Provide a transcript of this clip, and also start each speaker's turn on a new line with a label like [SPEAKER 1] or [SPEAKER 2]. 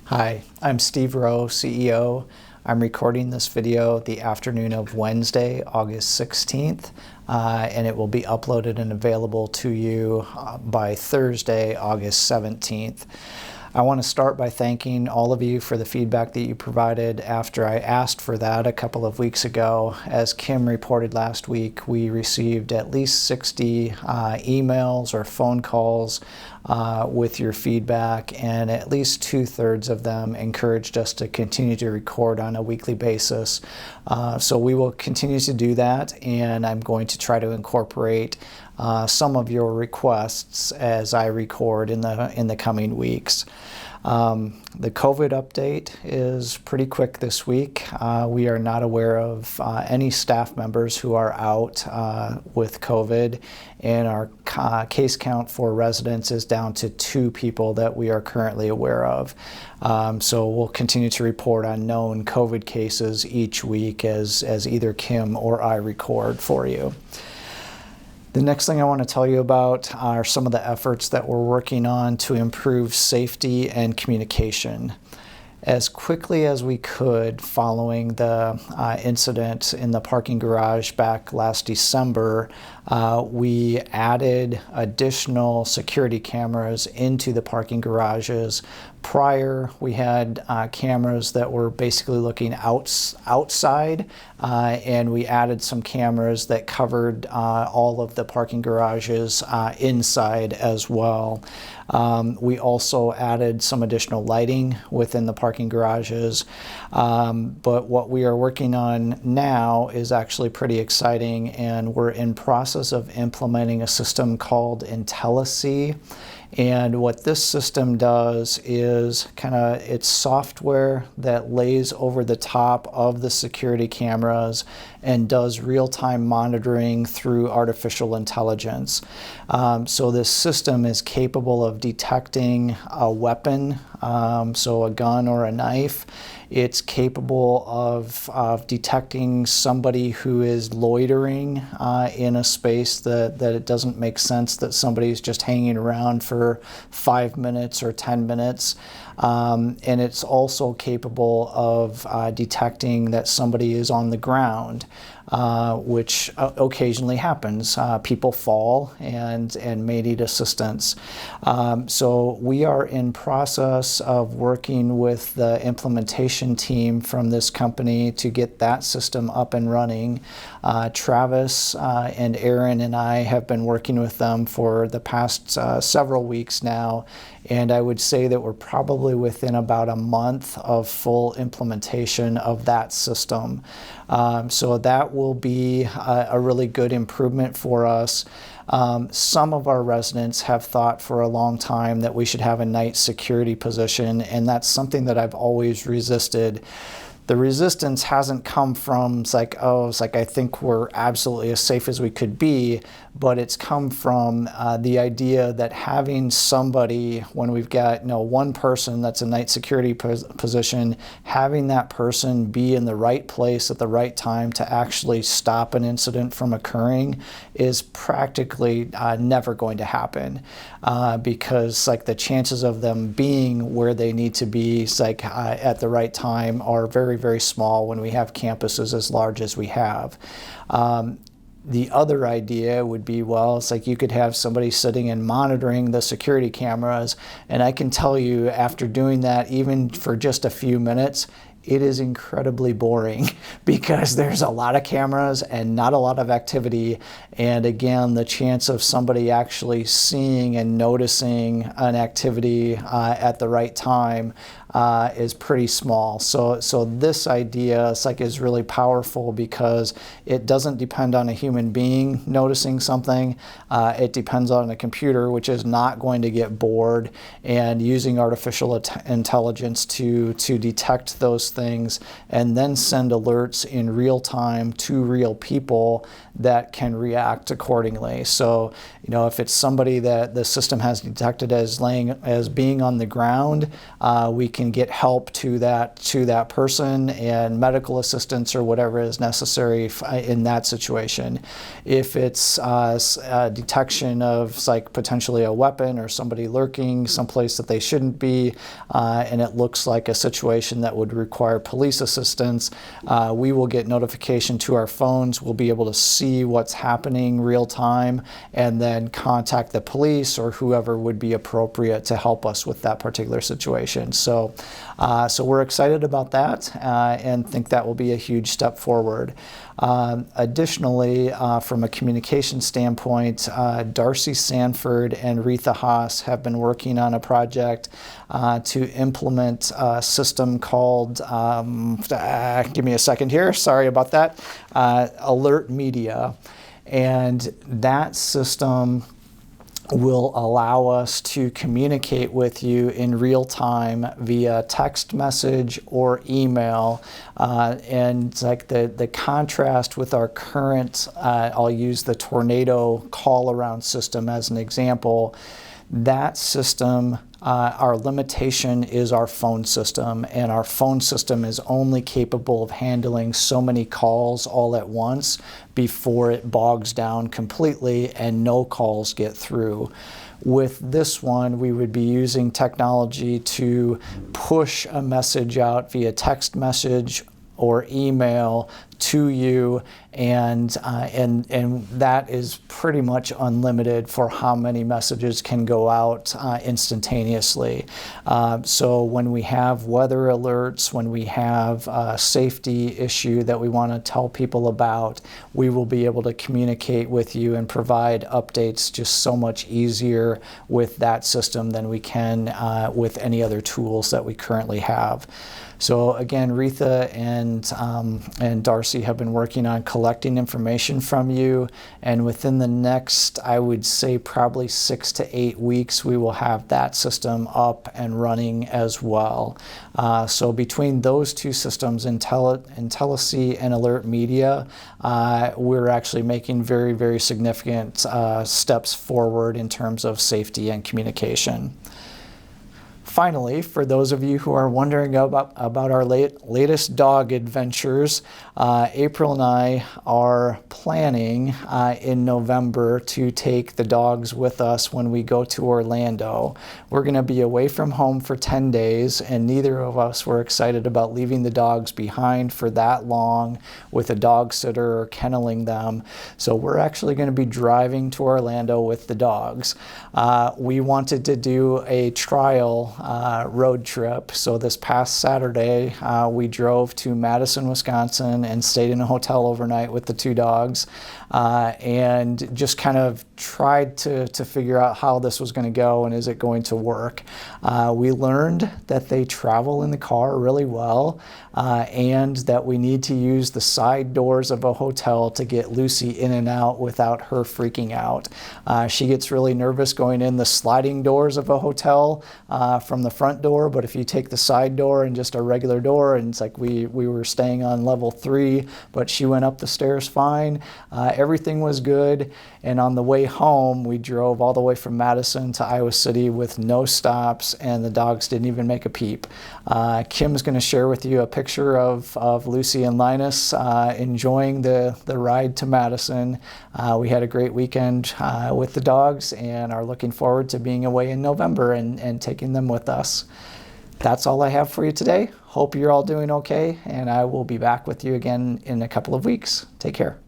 [SPEAKER 1] Hi, I'm Steve Rowe, CEO. I'm recording this video the afternoon of Wednesday, August 16th, and it will be uploaded and available to you by Thursday, August 17th. I want to start by thanking all of you for the feedback that you provided after I asked for that a couple of weeks ago. As Kim reported last week, we received at least 60 emails or phone calls with your feedback, and at least 2/3 of them encouraged us to continue to record on a weekly basis. So we will continue to do that, and I'm going to try to incorporate some of your requests as I record in the coming weeks. The COVID update is pretty quick this week. We are not aware of any staff members who are out with COVID, and our case count for residents is down to 2 people that we are currently aware of. So we'll continue to report on known COVID cases each week as either Kim or I record for you. The next thing I want to tell you about are some of the efforts that we're working on to improve safety and communication. As quickly as we could following the incident in the parking garage back last December, we added additional security cameras into the parking garages. Prior, we had cameras that were basically looking outside, and we added some cameras that covered all of the parking garages inside as well. We also added some additional lighting within the parking garages, but what we are working on now is actually pretty exciting, and we're in process of implementing a system called IntelliSee. And what this system does is it's software that lays over the top of the security cameras and does real-time monitoring through artificial intelligence. So this system is capable of detecting a weapon, so a gun or a knife. It's capable of detecting somebody who is loitering in a space that it doesn't make sense that somebody's just hanging around for 5 minutes or 10 minutes. And it's also capable of detecting that somebody is on the ground, which occasionally happens. People fall and may need assistance. So we are in process of working with the implementation team from this company to get that system up and running. Travis and Aaron and I have been working with them for the past several weeks now, and I would say that we're probably within about a month of full implementation of that system. So that will be a really good improvement for us. Some of our residents have thought for a long time that we should have a night security position, and that's something that I've always resisted. The resistance hasn't come from I think we're absolutely as safe as we could be, but it's come from the idea that having somebody, when we've got one person that's a night security position, having that person be in the right place at the right time to actually stop an incident from occurring is practically never going to happen, because the chances of them being where they need to be at the right time are very, very small when we have campuses as large as we have. The other idea would be, you could have somebody sitting and monitoring the security cameras, and I can tell you, after doing that, even for just a few minutes, it is incredibly boring because there's a lot of cameras and not a lot of activity. And again, the chance of somebody actually seeing and noticing an activity at the right time is pretty small. So this idea is really powerful because it doesn't depend on a human being noticing something. It depends on a computer, which is not going to get bored, and using artificial intelligence to detect those things and then send alerts in real time to real people that can react accordingly. So, if it's somebody that the system has detected as being on the ground, we can get help to that person and medical assistance or whatever is necessary in that situation. If it's a detection of like potentially a weapon or somebody lurking someplace that they shouldn't be, and it looks like a situation that would require police assistance, we will get notification to our phones. We'll be able to see what's happening real time and then contact the police or whoever would be appropriate to help us with that particular situation. So we're excited about that and think that will be a huge step forward. Additionally, from a communication standpoint, Darcy Sanford and Retha Haas have been working on a project to implement a system called, give me a second here, sorry about that, Alert Media. And that system will allow us to communicate with you in real time via text message or email. And like the contrast with our current, I'll use the Tornado call around system as an example. That system, our limitation is our phone system, and our phone system is only capable of handling so many calls all at once before it bogs down completely and no calls get through. With this one, we would be using technology to push a message out via text message or email to you, and that is pretty much unlimited for how many messages can go out instantaneously. So when we have weather alerts, when we have a safety issue that we want to tell people about, we will be able to communicate with you and provide updates just so much easier with that system than we can with any other tools that we currently have. So again, Retha and Darcy have been working on collecting information from you, and within the next, I would say probably 6 to 8 weeks, we will have that system up and running as well. So between those two systems, IntelliSea and Alert Media, we're actually making very, very significant steps forward in terms of safety and communication. Finally, for those of you who are wondering about our latest dog adventures, April and I are planning in November to take the dogs with us when we go to Orlando. We're going to be away from home for 10 days, and neither of us were excited about leaving the dogs behind for that long with a dog sitter or kenneling them. So we're actually going to be driving to Orlando with the dogs. We wanted to do a trial road trip. So this past Saturday, we drove to Madison, Wisconsin and stayed in a hotel overnight with the two dogs and just kind of tried to figure out how this was going to go and is it going to work. We learned that they travel in the car really well and that we need to use the side doors of a hotel to get Lucy in and out without her freaking out. She gets really nervous going in the sliding doors of a hotel from the front door, but if you take the side door and just a regular door, and it's like we were staying on level 3, but she went up the stairs fine. Everything was good, and on the way home, we drove all the way from Madison to Iowa City with no stops, and the dogs didn't even make a peep. Kim's going to share with you a picture of Lucy and Linus enjoying the ride to Madison. We had a great weekend with the dogs and are looking forward to being away in November and taking them with us. That's all I have for you today. Hope you're all doing okay, and I will be back with you again in a couple of weeks. Take care.